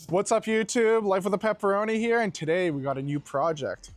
What's up YouTube? Life with a Pepperoni here, and today we got a new project.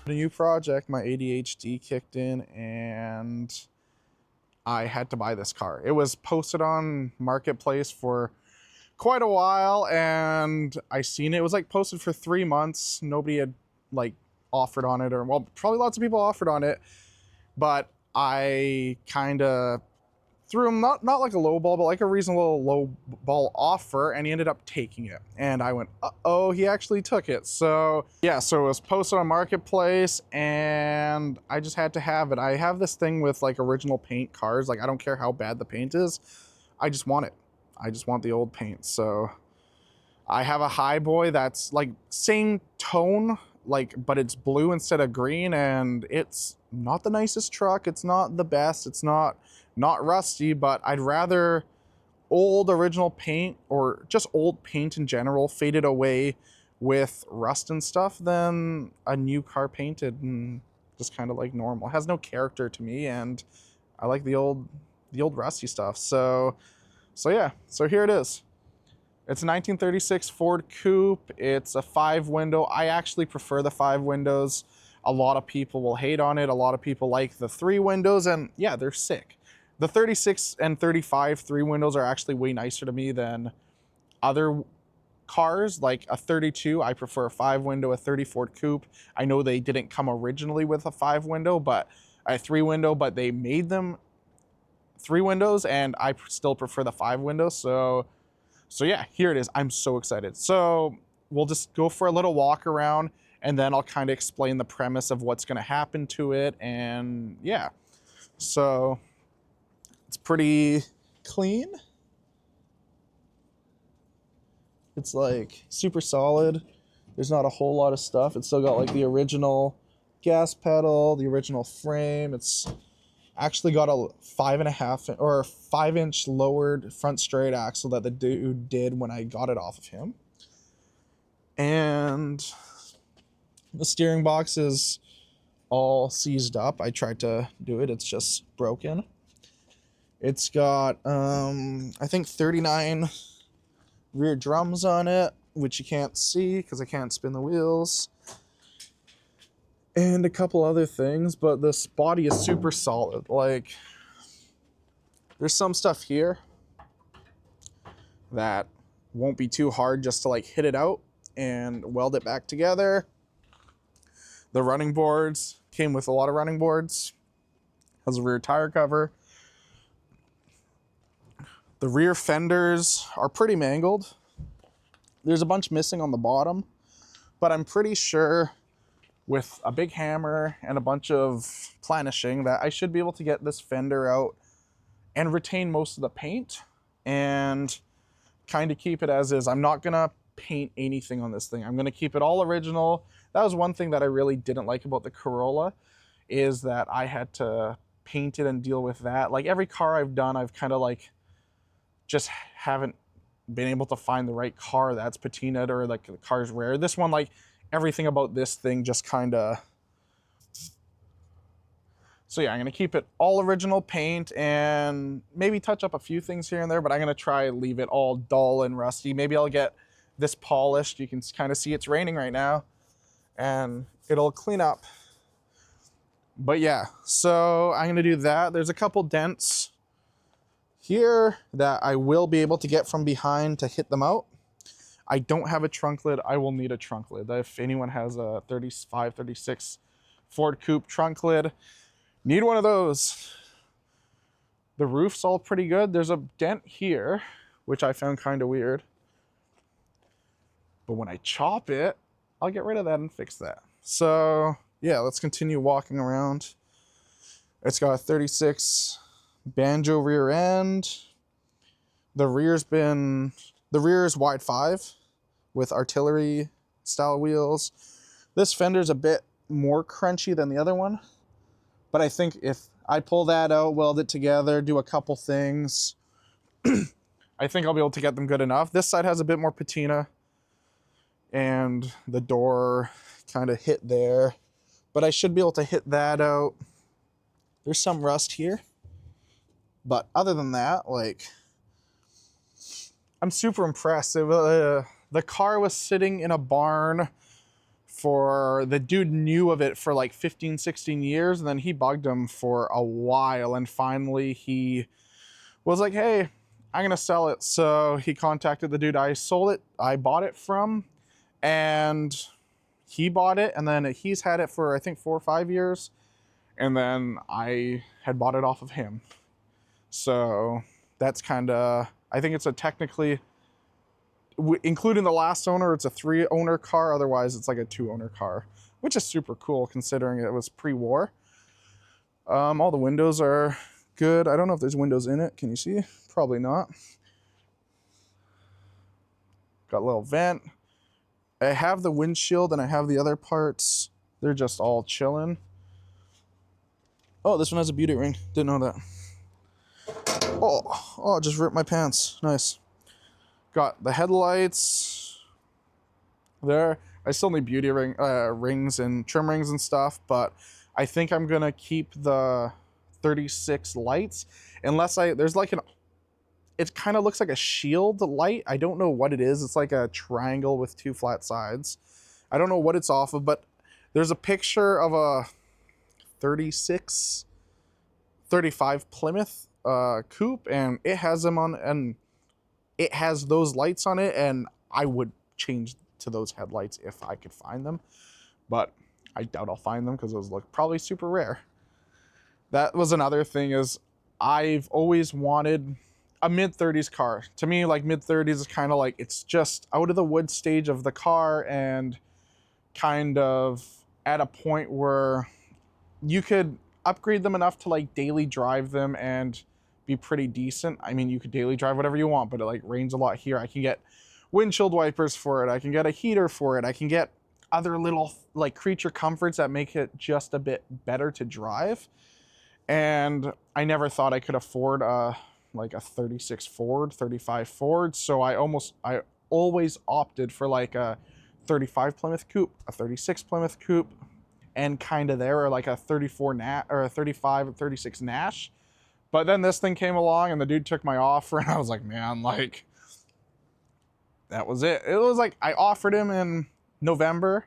A new project, my ADHD kicked in and I had to buy this car. It was posted on Marketplace for quite a while and I seen it. It was like posted for 3 months. Nobody had like offered on it, or well, probably lots of people offered on it, but I kind of threw him not like a low ball, but like a reasonable low ball offer, and he ended up taking it. And I went, uh-oh, he actually took it. So yeah, so it was posted on Marketplace and I just had to have it. I have this thing with like original paint cars. Like I don't care how bad the paint is. I just want it. I just want the old paint. So I have a Highboy that's like same tone, like, but it's blue instead of green, and it's not the nicest truck. It's not the best. It's not rusty, but I'd rather old original paint, or just old paint in general, faded away with rust and stuff, than a new car painted and just kind of like normal. It has no character to me, and I like the old rusty stuff. So yeah, so here it is. It's a 1936 Ford Coupe. It's a 5-window. I actually prefer the 5 windows. A lot of people will hate on it. A lot of people like the 3 windows, and yeah, they're sick. The 36 and 35 3 windows are actually way nicer to me than other cars. Like a 32, I prefer a 5 window. A 30 Ford Coupe, I know they didn't come originally with a 5 window, but a 3 window, but they made them 3 windows, and I still prefer the 5 window. So yeah, here it is. I'm so excited. So we'll just go for a little walk around, and then I'll kind of explain the premise of what's going to happen to it. And yeah, so it's pretty clean. It's like super solid. There's not a whole lot of stuff. It's still got like the original gas pedal, the original frame. It's actually got a 5.5 or 5-inch lowered front straight axle that the dude did when I got it off of him. And the steering box is all seized up. I tried to do it. It's just broken. It's got, I think 39 rear drums on it, which you can't see because I can't spin the wheels. And a couple other things, but this body is super solid. Like, there's some stuff here that won't be too hard just to like hit it out and weld it back together. The running boards came with a lot of running boards. Has a rear tire cover. The rear fenders are pretty mangled. There's a bunch missing on the bottom, but I'm pretty sure with a big hammer and a bunch of planishing that I should be able to get this fender out and retain most of the paint and kind of keep it as is. I'm not gonna paint anything on this thing. I'm gonna keep it all original. That was one thing that I really didn't like about the Corolla, is that I had to paint it and deal with that. Like every car I've done, I've kind of like just haven't been able to find the right car that's patinaed, or like the car's rare. This one, like everything about this thing just kind of. So yeah, I'm gonna keep it all original paint and maybe touch up a few things here and there, but I'm gonna try and leave it all dull and rusty. Maybe I'll get this polished. You can kind of see it's raining right now, and it'll clean up. But yeah, so I'm gonna do that. There's a couple dents here that I will be able to get from behind to hit them out. I don't have a trunk lid. I will need a trunk lid. If anyone has a 35, 36 Ford Coupe trunk lid, need one of those. The roof's all pretty good. There's a dent here, which I found kind of weird. But when I chop it, I'll get rid of that and fix that. So yeah, let's continue walking around. It's got a 36 banjo rear end. The rear is wide 5 with artillery style wheels. This fender's a bit more crunchy than the other one, but I think if I pull that out, weld it together, do a couple things, I think I'll be able to get them good enough. This side has a bit more patina and the door kind of hit there, but I should be able to hit that out. There's some rust here, but other than that, like, I'm super impressed. The car was sitting in a barn for, the dude knew of it for like 15, 16 years, and then he bugged him for a while, and finally he was like, hey, I'm gonna sell it. So he contacted the dude I bought it from, and he bought it, and then he's had it for I think 4 or 5 years, and then I had bought it off of him. So that's kind of, I think it's a technically, including the last owner, it's a 3-owner car. Otherwise, it's like a 2-owner car, which is super cool considering it was pre-war. All the windows are good. I don't know if there's windows in it. Can you see? Probably not. Got a little vent. I have the windshield and I have the other parts. They're just all chilling. Oh, this one has a beauty ring. Didn't know that. Oh, just ripped my pants. Nice. Got the headlights there. I still need beauty rings and trim rings and stuff, but I think I'm gonna keep the 36 lights unless there's like it kind of looks like a shield light. I don't know what it is. It's like a triangle with 2 flat sides. I don't know what it's off of, but there's a picture of a 35 Plymouth coupe, and it has them on, and it has those lights on it, and I would change to those headlights if I could find them, but I doubt I'll find them because those look probably super rare. That was another thing, is I've always wanted a mid-30s car. To me, like, mid-30s is kind of like, it's just out of the wood stage of the car and kind of at a point where you could upgrade them enough to like daily drive them and be pretty decent. I mean, you could daily drive whatever you want, but it like rains a lot here. I can get windshield wipers for it. I can get a heater for it. I can get other little like creature comforts that make it just a bit better to drive. And I never thought I could afford like a 36 Ford, 35 Ford. So I always opted for like a 35 Plymouth Coupe, a 36 Plymouth Coupe, and kind of there, or like a 34 or a 35 or 36 Nash. But then this thing came along and the dude took my offer, and I was like, man, like, that was it. It was like, I offered him in November,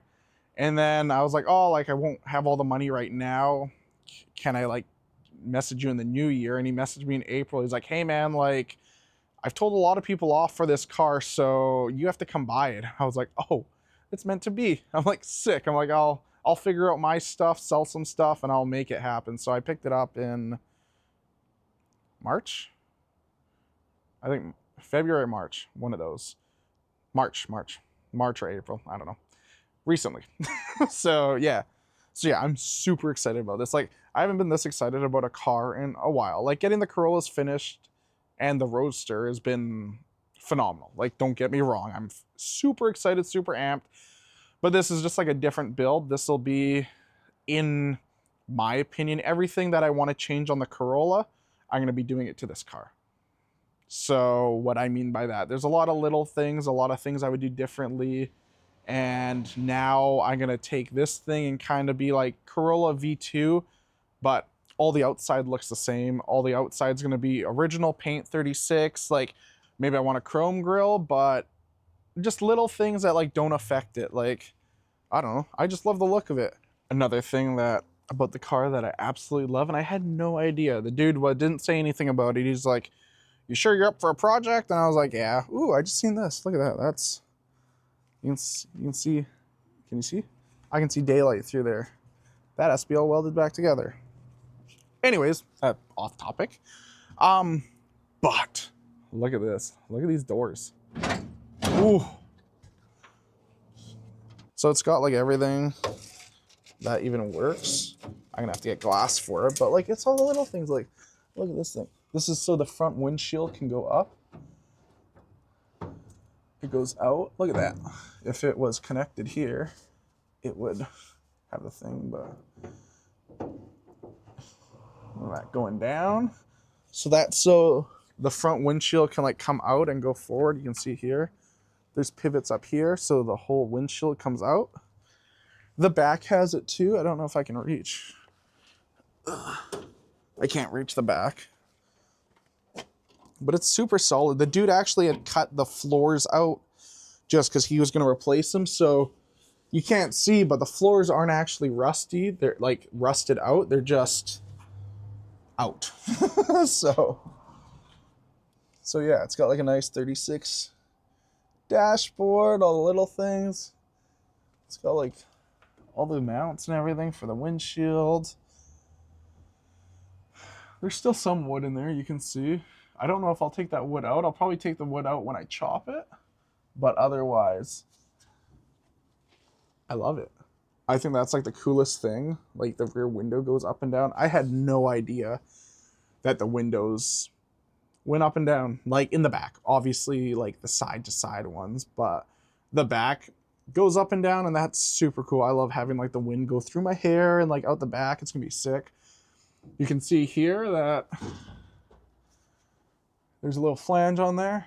and then I was like, oh, like, I won't have all the money right now. Can I like message you in the new year? And he messaged me in April. He's like, hey man, like, I've told a lot of people off for this car, so you have to come buy it. I was like, oh, it's meant to be. I'm like, sick. I'm like, I'll figure out my stuff, sell some stuff, and I'll make it happen. So I picked it up in March. I think February, March, one of those. March or April, I don't know. Recently. So yeah, I'm super excited about this. Like, I haven't been this excited about a car in a while. Like, getting the Corollas finished and the Roadster has been phenomenal. Like, don't get me wrong, I'm super excited, super amped. But this is just like a different build. This will be, in my opinion, everything that I want to change on the Corolla, I'm going to be doing it to this car. So what I mean by that, there's a lot of little things, a lot of things I would do differently. And now I'm going to take this thing and kind of be like Corolla V2, but all the outside looks the same. All the outside's going to be original paint 36. Like, maybe I want a chrome grille, but just little things that like don't affect it. Like, I don't know, I just love the look of it. Another thing about the car that I absolutely love, and I had no idea, the dude didn't say anything about it. He's like, you sure you're up for a project? And I was like, yeah. Ooh, I just seen this. Look at that. That's, you can see, can you see? I can see daylight through there. That has to be all welded back together. Anyways, off topic. But look at this. Look at these doors. Ooh. So it's got like everything that even works. I'm gonna have to get glass for it, but like it's all the little things. Like, look at this thing. This is so the front windshield can go up. It goes out. Look at that. If it was connected here, it would have the thing, but that going down. So that's so the front windshield can like come out and go forward. You can see here, there's pivots up here, so the whole windshield comes out. The back has it too. I don't know if I can reach. I can't reach the back. But it's super solid. The dude actually had cut the floors out just because he was going to replace them. So you can't see, but the floors aren't actually rusty. They're like rusted out. They're just out. So yeah, it's got like a nice 36 dashboard, all the little things. It's got like all the mounts and everything for the windshield. There's still some wood in there, you can see. I don't know if I'll take that wood out. I'll probably take the wood out when I chop it. But otherwise, I love it. I think that's like the coolest thing. Like the rear window goes up and down. I had no idea that the windows went up and down. Like in the back, obviously like the side to side ones, but the back goes up and down, and that's super cool. I love having like the wind go through my hair and like out the back. It's gonna be sick. You can see here that there's a little flange on there.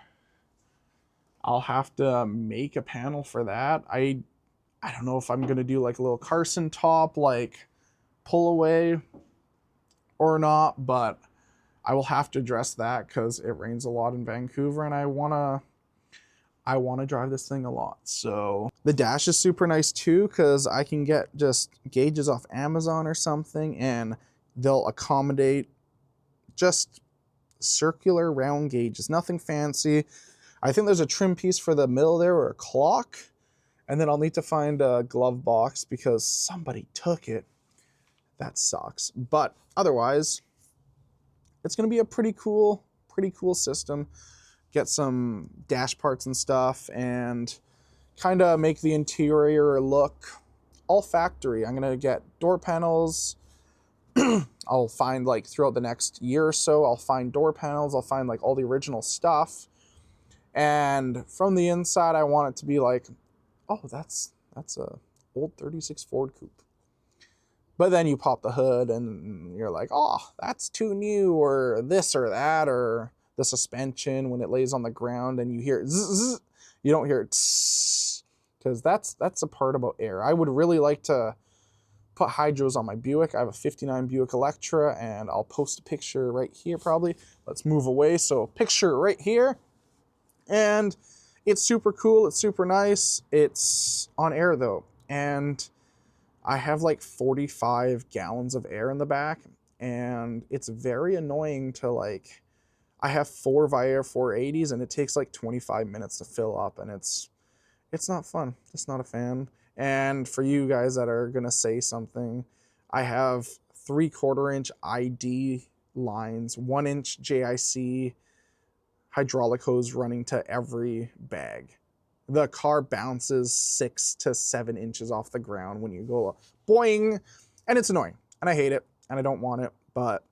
I'll have to make a panel for that. I don't know if I'm gonna do like a little Carson top, like pull away or not, but I will have to address that because it rains a lot in Vancouver, and I wanna drive this thing a lot. So the dash is super nice too, because I can get just gauges off Amazon or something, and they'll accommodate just circular round gauges, nothing fancy. I think there's a trim piece for the middle there, or a clock, and then I'll need to find a glove box because somebody took it. That sucks. But otherwise, it's gonna be a pretty cool system. Get some dash parts and stuff, and kind of make the interior look all factory. I'm gonna get door panels. I'll find like throughout the next year or so, I'll find door panels. I'll find like all the original stuff. And from the inside, I want it to be like, oh, that's a old 36 Ford Coupe. But then you pop the hood and you're like, oh, that's too new, or this or that, or the suspension when it lays on the ground and you hear zzz, you don't hear it tss, because that's a part about air. I would really like to put hydros on my Buick. I have a 59 Buick Electra, and I'll post a picture right here probably. Let's move away. So picture right here. And it's super cool. It's super nice. It's on air though. And I have like 45 gallons of air in the back, and it's very annoying to like, I have 4 Viair 480s, and it takes like 25 minutes to fill up, and it's not fun. It's not a fan. And for you guys that are gonna say something, I have 3/4 inch ID lines, 1 inch JIC hydraulic hose running to every bag. The car bounces 6 to 7 inches off the ground when you go boing, and it's annoying, and I hate it, and I don't want it, but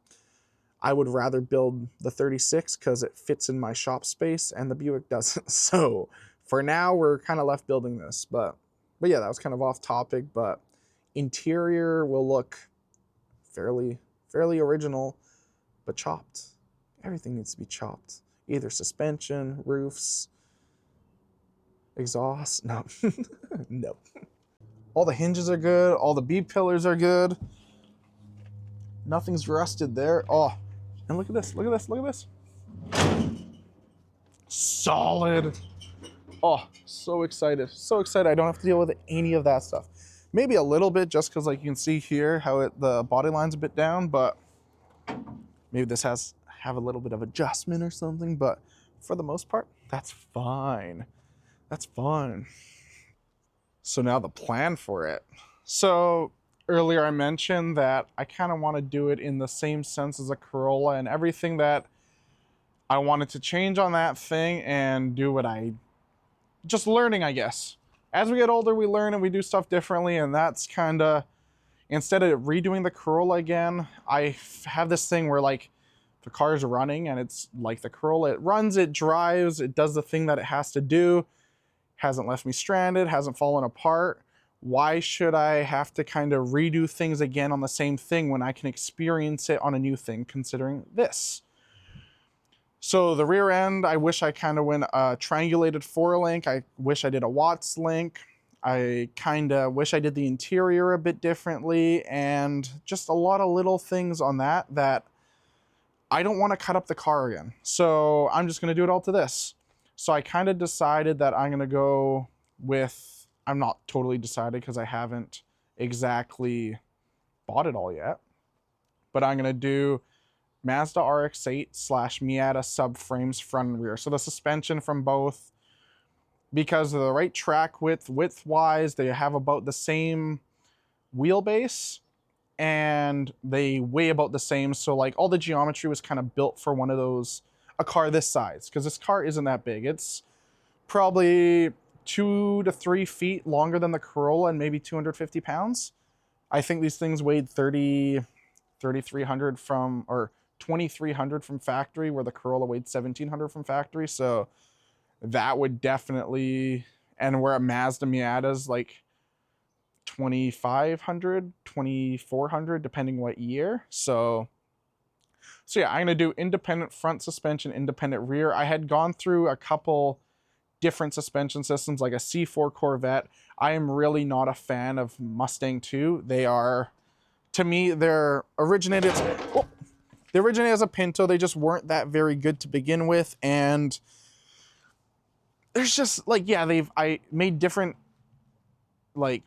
I would rather build the 36 because it fits in my shop space, and the Buick doesn't. So for now, we're kind of left building this, but yeah, that was kind of off topic. But interior will look fairly original, but chopped. Everything needs to be chopped. Either suspension, roofs, exhaust. No, no. All the hinges are good. All the B-pillars are good. Nothing's rusted there. Oh, and look at this. Look at this. Look at this. Solid. Oh, so excited. So excited. I don't have to deal with any of that stuff. Maybe a little bit, just because like you can see here how the body line's a bit down, but maybe this have a little bit of adjustment or something, but for the most part, that's fine. That's fine. So now the plan for it. So earlier I mentioned that I kind of want to do it in the same sense as a Corolla, and everything that I wanted to change on that thing and do what just learning, I guess. as we get older, we learn and we do stuff differently, and that's kind of, instead of redoing the Corolla again, I have this thing where like the car is running and it's like the Corolla, it runs, it drives, it does the thing that it has to do, hasn't left me stranded, hasn't fallen apart. Why should I have to kind of redo things again on the same thing when I can experience it on a new thing, considering this? So the rear end, I wish I kind of went a triangulated 4-link. I wish I did a Watts link. I kind of wish I did the interior a bit differently, and just a lot of little things on that I don't want to cut up the car again. So I'm just going to do it all to this. So I kind of decided that I'm going to go with, I'm not totally decided because I haven't exactly bought it all yet, but I'm going to do Mazda RX-8 / Miata subframes front and rear. So the suspension from both, because of the right track width-wise, they have about the same wheelbase and they weigh about the same. So like all the geometry was kind of built for one of those, a car this size, because this car isn't that big. It's probably 2 to 3 feet longer than the Corolla and maybe 250 pounds. I think these things weighed 3,300 from, or 2,300 from factory, where the Corolla weighed 1,700 from factory. So that would definitely, and where a Mazda Miata's like 2,500, 2,400, depending what year. So yeah, I'm gonna do independent front suspension, independent rear. I had gone through a couple different suspension systems, like a C4 Corvette. I am really not a fan of Mustang 2. They are, to me, they originated as a Pinto. They just weren't that very good to begin with, and there's just like, yeah, I made different like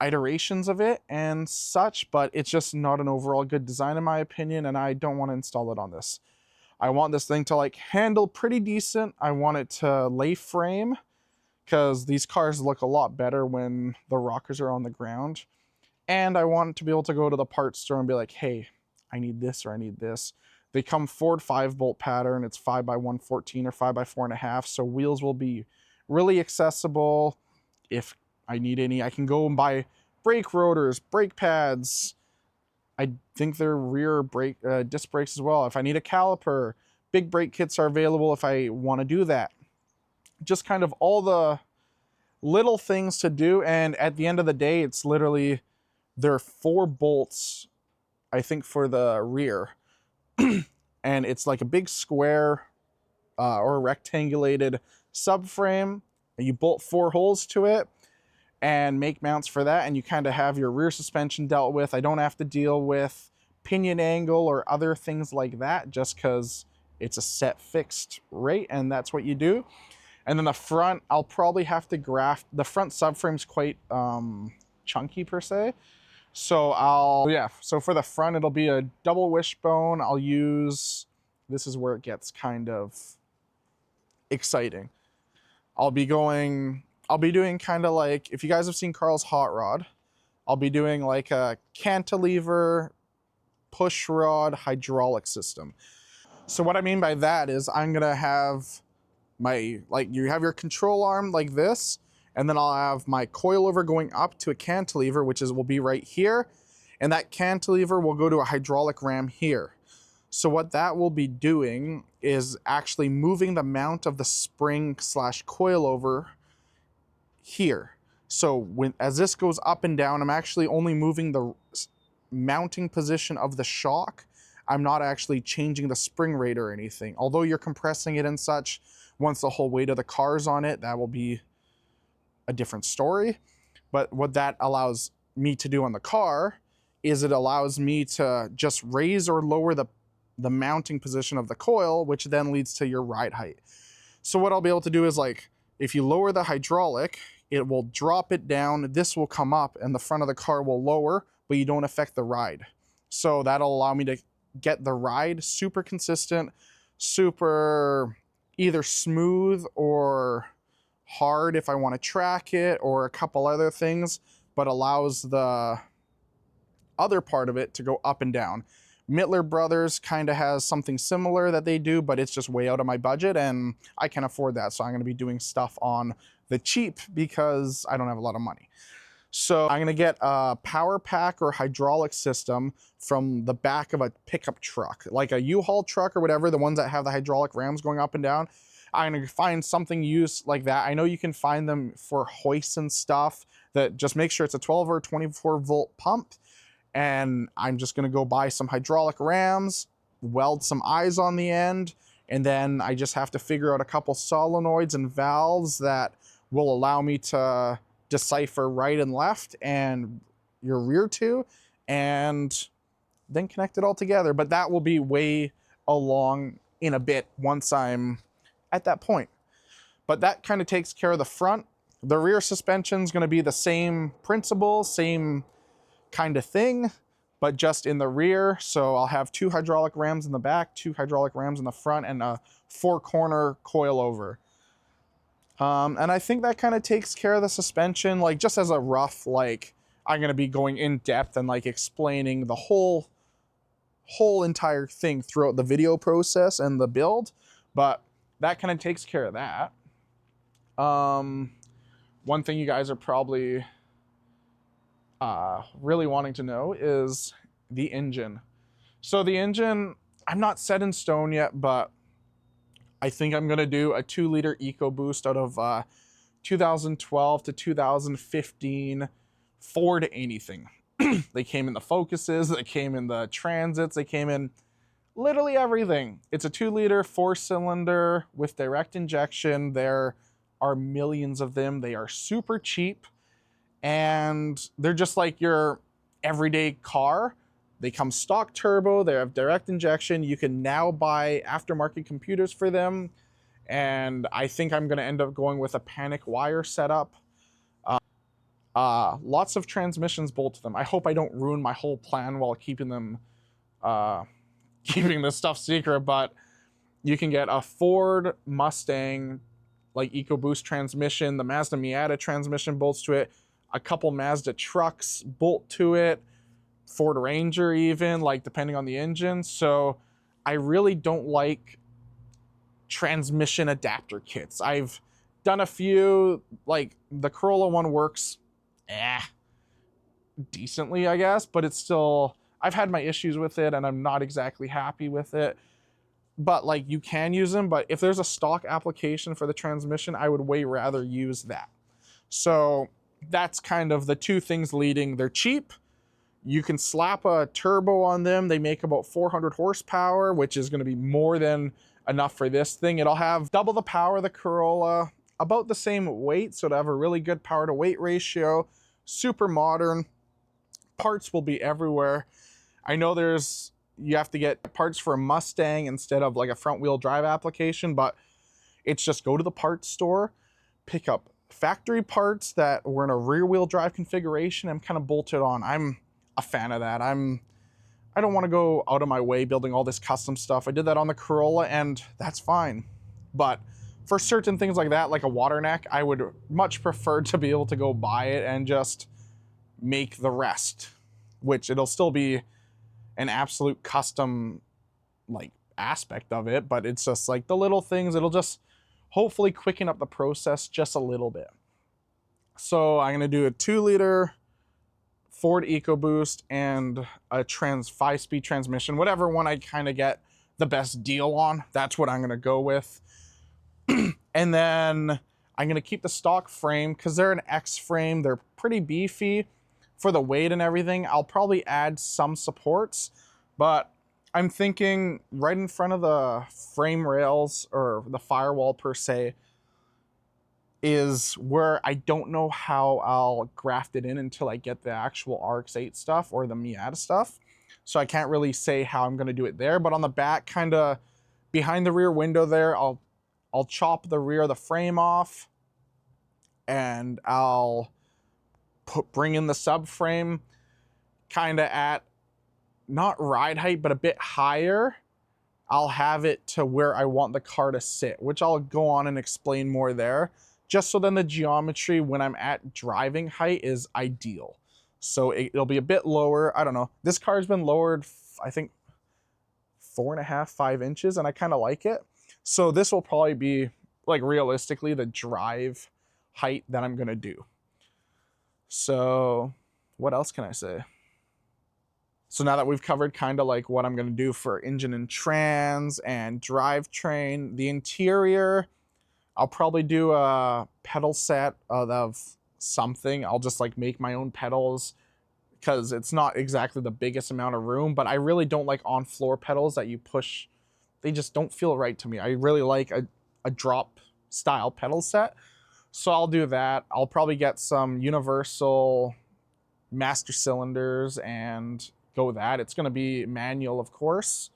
iterations of it and such, but it's just not an overall good design in my opinion, and I don't want to install it on this. I want this thing to like handle pretty decent. I want it to lay frame, because these cars look a lot better when the rockers are on the ground. And I want it to be able to go to the parts store and be like, hey, I need this or I need this. They come Ford 5-bolt pattern. It's 5x114 or 5x4.5. So wheels will be really accessible. If I need any, I can go and buy brake rotors, brake pads. I think they're rear brake disc brakes as well. If I need a caliper, big brake kits are available if I want to do that. Just kind of all the little things to do. And at the end of the day, it's literally, there are 4 bolts, I think, for the rear. And it's like a big square or rectangulated subframe. And you bolt 4 holes to it and make mounts for that, and you kind of have your rear suspension dealt with. I don't have to deal with pinion angle or other things like that, just because it's a set fixed rate and that's what you do. And then the front, I'll probably have to graft. The front subframe's quite chunky per se. So so for the front, it'll be a double wishbone. I'll use, this is where it gets kind of exciting. I'll be doing kind of like, if you guys have seen Carl's Hotrod, I'll be doing like a cantilever push rod hydraulic system. So what I mean by that is I'm gonna have my, like, you have your control arm like this, and then I'll have my coilover going up to a cantilever, which will be right here, and that cantilever will go to a hydraulic ram here. So what that will be doing is actually moving the mount of the spring / coilover here. So as this goes up and down, I'm actually only moving the mounting position of the shock. I'm not actually changing the spring rate or anything. Although you're compressing it and such, once the whole weight of the car's on it, that will be a different story. But what that allows me to do on the car is it allows me to just raise or lower the mounting position of the coil, which then leads to your ride height. So what I'll be able to do is, like, if you lower the hydraulic, it will drop it down, this will come up, and the front of the car will lower, but you don't affect the ride. So that'll allow me to get the ride super consistent, super either smooth or hard if I want to track it, or a couple other things, but allows the other part of it to go up and down. Mittler Brothers kind of has something similar that they do, but it's just way out of my budget and I can afford that. So I'm going to be doing stuff on the cheap because I don't have a lot of money. So I'm gonna get a power pack or hydraulic system from the back of a pickup truck, like a U-Haul truck or whatever, the ones that have the hydraulic rams going up and down. I'm gonna find something used like that. I know you can find them for hoists and stuff, that just make sure it's a 12 or 24 volt pump. And I'm just gonna go buy some hydraulic rams, weld some eyes on the end, and then I just have to figure out a couple solenoids and valves that will allow me to decipher right and left and your rear two, and then connect it all together. But that will be way along in a bit once I'm at that point. But that kind of takes care of the front. The rear suspension is going to be the same principle, same kind of thing, but just in the rear. So I'll have 2 hydraulic rams in the back, 2 hydraulic rams in the front, and a 4-corner coilover. And I think that kind of takes care of the suspension, like just as a rough, like I'm going to be going in depth and like explaining the whole entire thing throughout the video process and the build, but that kind of takes care of that. One thing you guys are probably really wanting to know is the engine. So the engine, I'm not set in stone yet, but I think I'm going to do a 2-liter EcoBoost out of 2012 to 2015 Ford anything. They came in the Focuses, they came in the Transits, they came in literally everything. It's a 2-liter 4-cylinder with direct injection. There are millions of them. They are super cheap, and they're just like your everyday car. They come stock turbo, they have direct injection. You can now buy aftermarket computers for them. And I think I'm gonna end up going with a panic wire setup. Lots of transmissions bolt to them. I hope I don't ruin my whole plan while keeping them, keeping this stuff secret, but you can get a Ford Mustang, like EcoBoost transmission, the Mazda Miata transmission bolts to it, a couple Mazda trucks bolt to it, Ford Ranger even, like depending on the engine. So I really don't like transmission adapter kits. I've done a few, like the Corolla one works decently, I guess, but it's still, I've had my issues with it and I'm not exactly happy with it. But like you can use them, but if there's a stock application for the transmission, I would way rather use that. So that's kind of the two things leading. They're cheap. You can slap a turbo on them. They make about 400 horsepower, which is going to be more than enough for this thing. It'll have double the power of the Corolla, about the same weight, so it'll have a really good power to weight ratio, super modern. Parts will be everywhere. I know you have to get parts for a Mustang instead of like a front wheel drive application, but it's just go to the parts store, pick up factory parts that were in a rear wheel drive configuration and kind of bolt it on. I'm a fan of that. I don't want to go out of my way building all this custom stuff. I did that on the Corolla and that's fine. But for certain things like that, like a water neck, I would much prefer to be able to go buy it and just make the rest, which it'll still be an absolute custom like aspect of it, but it's just like the little things. It'll just hopefully quicken up the process just a little bit. So I'm going to do a 2-liter Ford EcoBoost and a 5-speed transmission, whatever one I kind of get the best deal on. That's what I'm going to go with. And then I'm going to keep the stock frame because they're an X frame. They're pretty beefy for the weight and everything. I'll probably add some supports, but I'm thinking right in front of the frame rails or the firewall per se is where I don't know how I'll graft it in until I get the actual RX-8 stuff or the Miata stuff. So I can't really say how I'm going to do it there, but on the back, kind of behind the rear window there, I'll chop the rear of the frame off and I'll bring in the subframe kind of at not ride height, but a bit higher. I'll have it to where I want the car to sit, which I'll go on and explain more there. Just so then the geometry when I'm at driving height is ideal. So it'll be a bit lower. I don't know. This car's been lowered, I think 4.5, 5 inches, and I kind of like it. So this will probably be like realistically the drive height that I'm gonna do. So what else can I say? So now that we've covered kind of like what I'm gonna do for engine and trans and drivetrain, the interior, I'll probably do a pedal set of something. I'll just like make my own pedals because it's not exactly the biggest amount of room, but I really don't like on-floor pedals that you push. They just don't feel right to me. I really like a drop style pedal set. So I'll do that. I'll probably get some universal master cylinders and go with that. It's going to be manual, of course.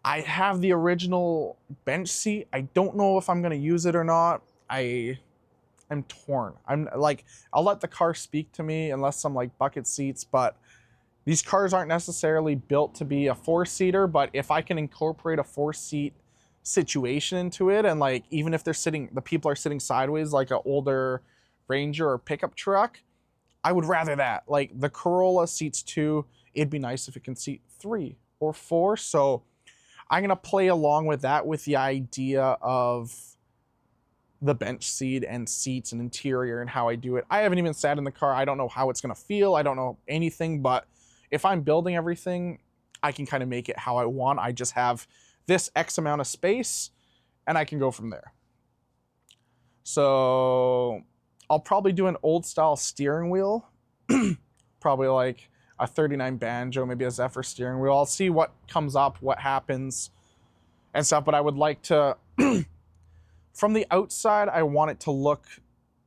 I have the original bench seat. I don't know if I'm going to use it or not. I'm torn. I'm like, I'll let the car speak to me unless some like bucket seats, but these cars aren't necessarily built to be a 4-seater, but if I can incorporate a 4-seat situation into it, and like, even if the people are sitting sideways like an older Ranger or pickup truck, I would rather that. Like the Corolla seats 2, it'd be nice if it can seat 3 or 4. So I'm gonna play along with that with the idea of the bench seat and seats and interior and how I do it. I haven't even sat in the car. I don't know how it's gonna feel. I don't know anything, but if I'm building everything, I can kind of make it how I want. I just have this X amount of space and I can go from there. So I'll probably do an old style steering wheel, probably like a 39 Banjo, maybe a Zephyr steering wheel. I'll see what comes up, what happens and stuff, but I would like to, from the outside, I want it to look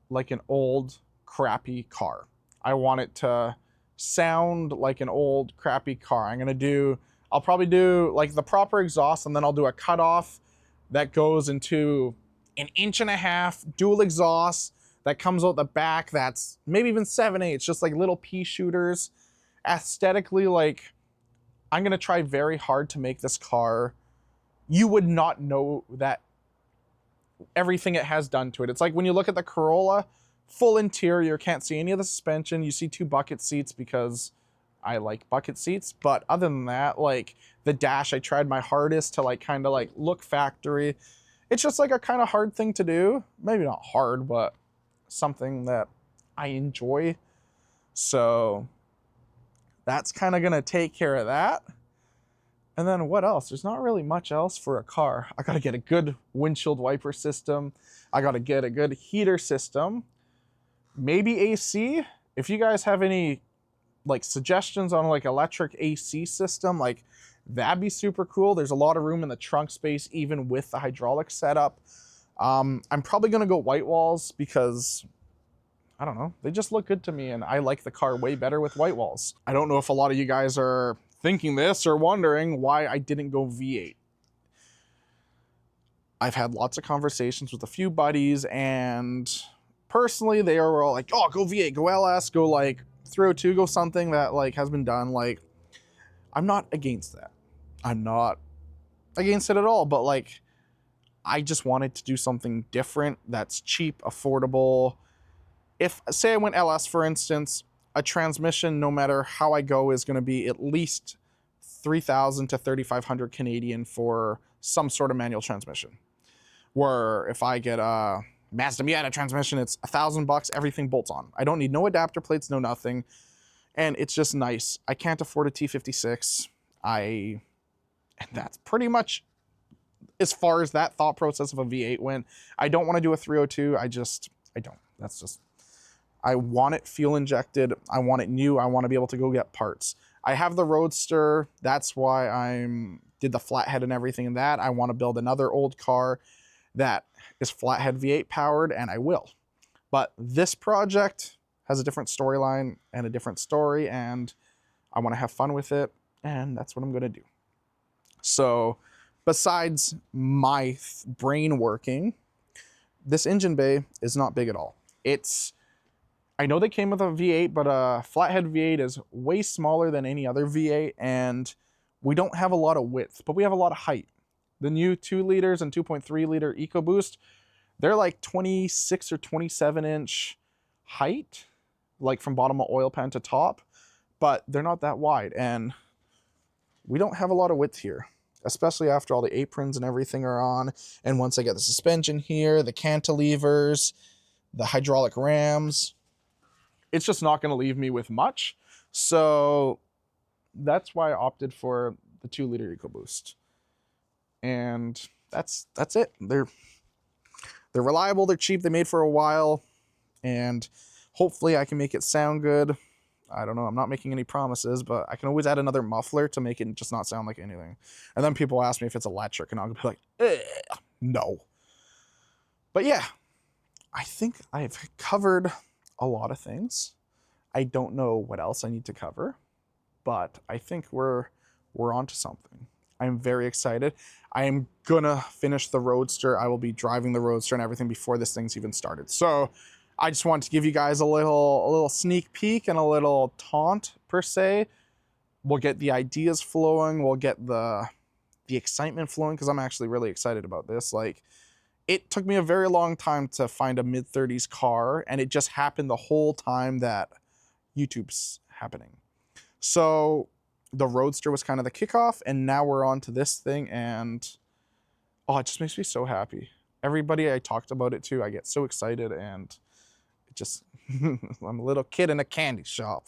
like an old crappy car. I want it to sound like an old crappy car. I'll probably do like the proper exhaust, and then I'll do a cutoff that goes into 1.5 inch dual exhaust that comes out the back. That's maybe even 7/8, just like little pea shooters. Aesthetically, like, I'm gonna try very hard to make this car, you would not know that everything it has done to it. It's like when you look at the Corolla, full interior, can't see any of the suspension. You see 2 bucket seats because I like bucket seats. But other than that, like the dash, I tried my hardest to like kind of like look factory. It's just like a kind of hard thing to do. Maybe not hard, but something that I enjoy. So that's kind of gonna take care of that. And then what else? There's not really much else for a car. I gotta get a good windshield wiper system. I gotta get a good heater system. Maybe AC. If you guys have any like suggestions on like electric AC system, like that'd be super cool. There's a lot of room in the trunk space, even with the hydraulic setup. I'm probably gonna go white walls because I don't know, they just look good to me and I like the car way better with white walls. I don't know if a lot of you guys are thinking this or wondering why I didn't go V8. I've had lots of conversations with a few buddies, and personally they are all like, oh, go V8, go LS, go like 302, go something that like has been done. Like, I'm not against that. I'm not against it at all, but like, I just wanted to do something different that's cheap, affordable. If, say I went LS, for instance, a transmission, no matter how I go, is going to be at least 3,000 to 3,500 Canadian for some sort of manual transmission. Where if I get a Mazda Miata transmission, it's $1,000, everything bolts on. I don't need no adapter plates, no nothing. And it's just nice. I can't afford a T56. And that's pretty much as far as that thought process of a V8 went. I don't want to do a 302. I don't. That's just, I want it fuel injected. I want it new. I want to be able to go get parts. I have the Roadster. That's why did the flathead and everything in that. I want to build another old car that is flathead V8 powered, and I will. But this project has a different storyline and a different story, and I want to have fun with it, and that's what I'm going to do. So besides my brain working, this engine bay is not big at all. I know they came with a V8, but a flathead V8 is way smaller than any other V8, and we don't have a lot of width, but we have a lot of height. The new 2 liters and 2.3 liter EcoBoost, they're like 26 or 27 inch height, like from bottom of oil pan to top, but they're not that wide, and we don't have a lot of width here, especially after all the aprons and everything are on. And once I get the suspension here, the cantilevers, the hydraulic rams. It's just not going to leave me with much. So that's why I opted for the 2-liter EcoBoost. And that's it. They're reliable, they're cheap, they made for a while, and hopefully I can make it sound good. I don't know, I'm not making any promises, but I can always add another muffler to make it just not sound like anything. And then people ask me if it's electric, and I'll be like, no. But yeah, I think I've covered a lot of things. I don't know what else I need to cover, but I think we're onto something. I'm very excited. I am gonna finish the Roadster. I will be driving the Roadster and everything before this thing's even started. So I just wanted to give you guys a little sneak peek and a little taunt per se. We'll get the ideas flowing. We'll get the excitement flowing, because I'm actually really excited about this. Like, it took me a very long time to find a mid-30s car, and it just happened the whole time that YouTube's happening. So the Roadster was kind of the kickoff, and now we're on to this thing, and oh, it just makes me so happy. Everybody I talked about it to, I get so excited, and it just, I'm a little kid in a candy shop.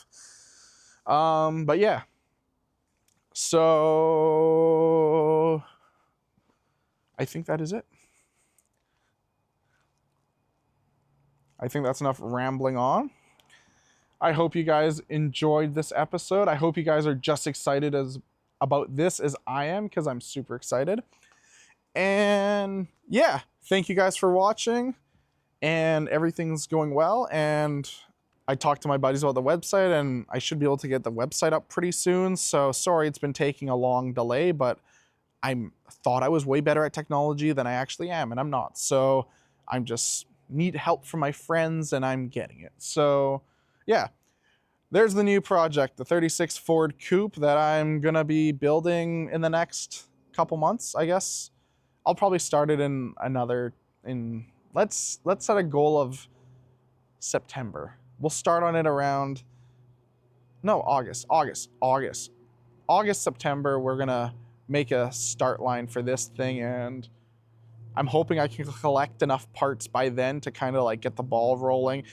But yeah. So I think that is it. I think that's enough rambling on. I hope you guys enjoyed this episode. I hope you guys are just excited about this as I am, because I'm super excited. And yeah, thank you guys for watching, and everything's going well. And I talked to my buddies about the website, and I should be able to get the website up pretty soon. So sorry it's been taking a long delay, but I thought I was way better at technology than I actually am, and I'm not. So I'm just need help from my friends, and I'm getting it. So yeah, there's the new project, the 36 Ford Coupe that I'm gonna be building in the next couple months, I guess. I'll probably start it let's set a goal of September. We'll start on it around, no, August, September. We're gonna make a start line for this thing, and I'm hoping I can collect enough parts by then to kind of like get the ball rolling.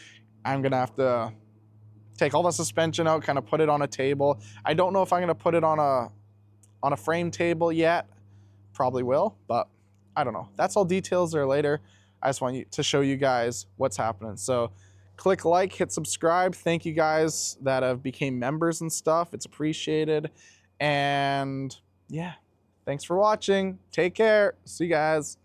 I'm gonna have to take all the suspension out, kind of put it on a table. I don't know if I'm gonna put it on a frame table yet. Probably will, but I don't know. That's all details there later. I just want to show you guys what's happening. So click like, hit subscribe. Thank you guys that have became members and stuff. It's appreciated. And yeah, thanks for watching. Take care. See you guys.